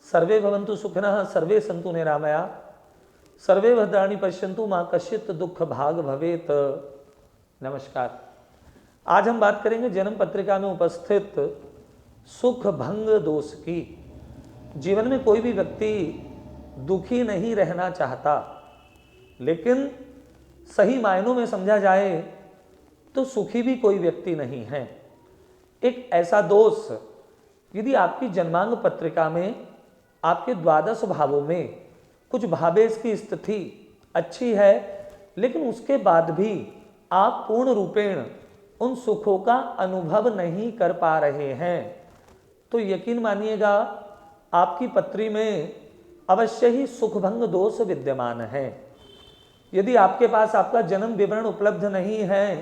सर्वे भवन्तु सुखिनः, सर्वे सन्तु निरामया, सर्वे भद्राणि पश्यन्तु, मां कश्चित् दुख भाग भवेत। नमस्कार। आज हम बात करेंगे जन्म पत्रिका में उपस्थित सुख भंग दोष की। जीवन में कोई भी व्यक्ति दुखी नहीं रहना चाहता, लेकिन सही मायनों में समझा जाए तो सुखी भी कोई व्यक्ति नहीं है। एक ऐसा दोष यदि आपकी जन्मांग पत्रिका में आपके द्वादश भावों में कुछ भावेश की स्थिति अच्छी है, लेकिन उसके बाद भी आप पूर्ण रूपेण उन सुखों का अनुभव नहीं कर पा रहे हैं, तो यकीन मानिएगा आपकी पत्री में अवश्य ही सुखभंग दोष विद्यमान है। यदि आपके पास आपका जन्म विवरण उपलब्ध नहीं है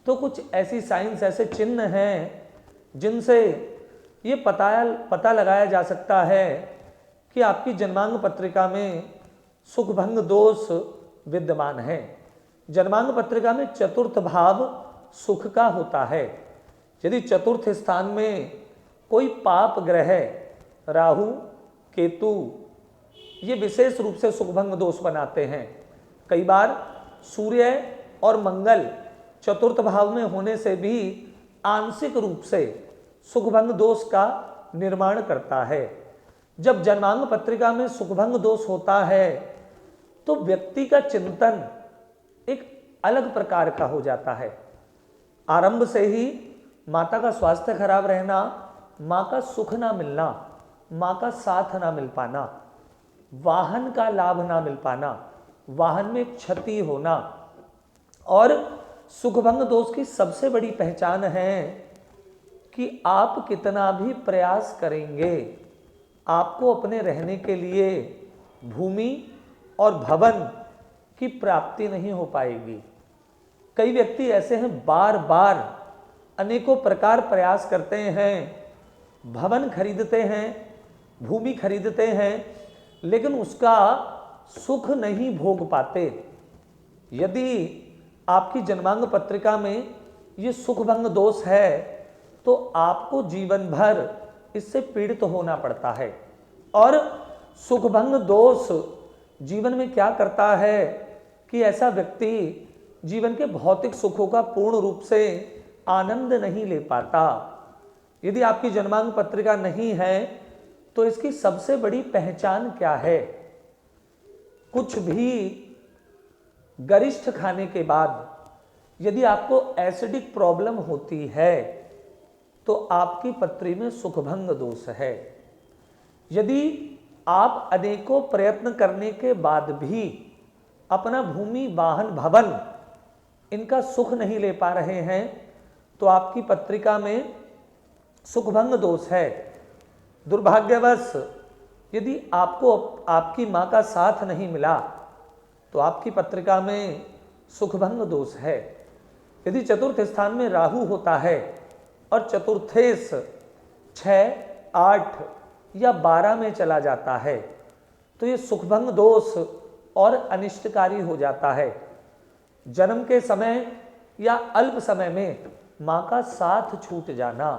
तो कुछ ऐसी साइंस, ऐसे चिन्ह हैं जिनसे ये पता लगाया जा सकता है कि आपकी जन्मांग पत्रिका में सुखभंग दोष विद्यमान है। जन्मांग पत्रिका में चतुर्थ भाव सुख का होता है। यदि चतुर्थ स्थान में कोई पाप ग्रह, राहु, केतु, ये विशेष रूप से सुखभंग दोष बनाते हैं। कई बार सूर्य और मंगल चतुर्थ भाव में होने से भी आंशिक रूप से सुखभंग दोष का निर्माण करता है। जब जन्मांग पत्रिका में सुखभंग दोष होता है तो व्यक्ति का चिंतन एक अलग प्रकार का हो जाता है। आरंभ से ही माता का स्वास्थ्य खराब रहना, माँ का सुख ना मिलना, माँ का साथ ना मिल पाना, वाहन का लाभ ना मिल पाना, वाहन में क्षति होना, और सुखभंग दोष की सबसे बड़ी पहचान है कि आप कितना भी प्रयास करेंगे, आपको अपने रहने के लिए भूमि और भवन की प्राप्ति नहीं हो पाएगी। कई व्यक्ति ऐसे हैं, बार बार अनेकों प्रकार प्रयास करते हैं, भवन खरीदते हैं, भूमि खरीदते हैं, लेकिन उसका सुख नहीं भोग पाते। यदि आपकी जन्मांग पत्रिका में ये सुखभंग दोष है तो आपको जीवन भर इससे पीड़ित होना पड़ता है। और सुखभंग दोष जीवन में क्या करता है कि ऐसा व्यक्ति जीवन के भौतिक सुखों का पूर्ण रूप से आनंद नहीं ले पाता। यदि आपकी जन्मांग पत्रिका नहीं है तो इसकी सबसे बड़ी पहचान क्या है? कुछ भी गरिष्ठ खाने के बाद यदि आपको एसिडिक प्रॉब्लम होती है तो आपकी पत्री में सुखभंग दोष है। यदि आप अनेकों प्रयत्न करने के बाद भी अपना भूमि, वाहन, भवन इनका सुख नहीं ले पा रहे हैं तो आपकी पत्रिका में सुखभंग दोष है। दुर्भाग्यवश यदि आपको आपकी माँ का साथ नहीं मिला तो आपकी पत्रिका में सुखभंग दोष है। यदि चतुर्थ स्थान में राहु होता है और चतुर्थेश 6, 8 या 12 में चला जाता है तो ये सुखभंग दोष और अनिष्टकारी हो जाता है। जन्म के समय या अल्प समय में माँ का साथ छूट जाना,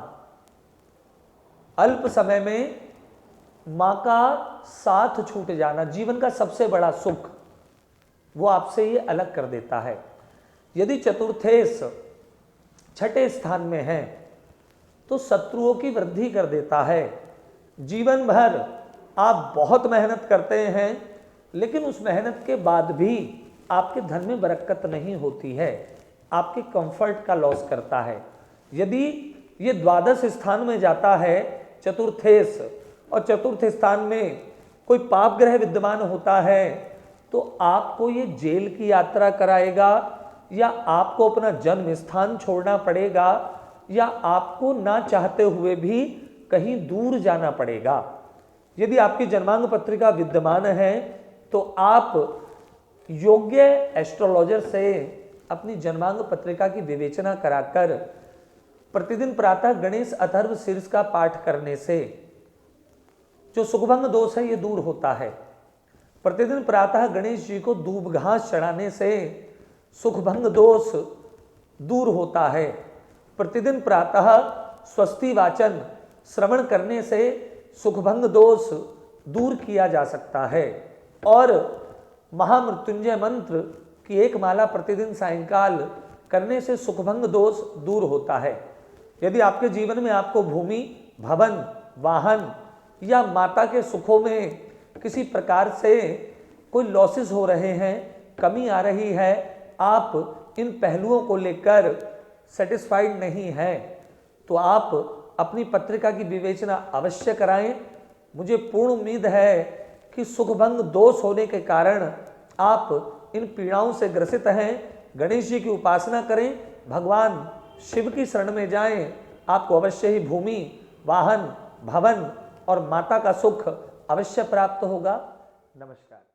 अल्प समय में माँ का साथ छूट जाना, जीवन का सबसे बड़ा सुख वो आपसे ये अलग कर देता है। यदि चतुर्थेश 6ठे स्थान में है तो शत्रुओं की वृद्धि कर देता है। जीवन भर आप बहुत मेहनत करते हैं, लेकिन उस मेहनत के बाद भी आपके धन में बरकत नहीं होती है, आपके कंफर्ट का लॉस करता है। यदि ये द्वादश स्थान में जाता है चतुर्थेश, और चतुर्थ स्थान में कोई पाप ग्रह विद्यमान होता है तो आपको ये जेल की यात्रा कराएगा, या आपको अपना जन्म स्थान छोड़ना पड़ेगा, या आपको ना चाहते हुए भी कहीं दूर जाना पड़ेगा। यदि आपकी जन्मांग पत्रिका विद्यमान है तो आप योग्य एस्ट्रोलॉजर से अपनी जन्मांग पत्रिका की विवेचना कराकर प्रतिदिन प्रातः गणेश अथर्व शीर्ष का पाठ करने से जो सुखभंग दोष है ये दूर होता है। प्रतिदिन प्रातः गणेश जी को दूब घास चढ़ाने से सुखभंग दोष दूर होता है। प्रतिदिन प्रातः स्वस्ति वाचन श्रवण करने से सुखभंग दोष दूर किया जा सकता है। और महामृत्युंजय मंत्र की एक माला प्रतिदिन सायंकाल करने से सुखभंग दोष दूर होता है। यदि आपके जीवन में आपको भूमि, भवन, वाहन या माता के सुखों में किसी प्रकार से कोई लॉसेस हो रहे हैं, कमी आ रही है, आप इन पहलुओं को लेकर सेटिस्फाइड नहीं हैं, तो आप अपनी पत्रिका की विवेचना अवश्य कराएं। मुझे पूर्ण उम्मीद है कि सुखभंग दोष होने के कारण आप इन पीड़ाओं से ग्रसित हैं। गणेश जी की उपासना करें, भगवान शिव की शरण में जाएं, आपको अवश्य ही भूमि, वाहन, भवन और माता का सुख अवश्य प्राप्त होगा। नमस्कार।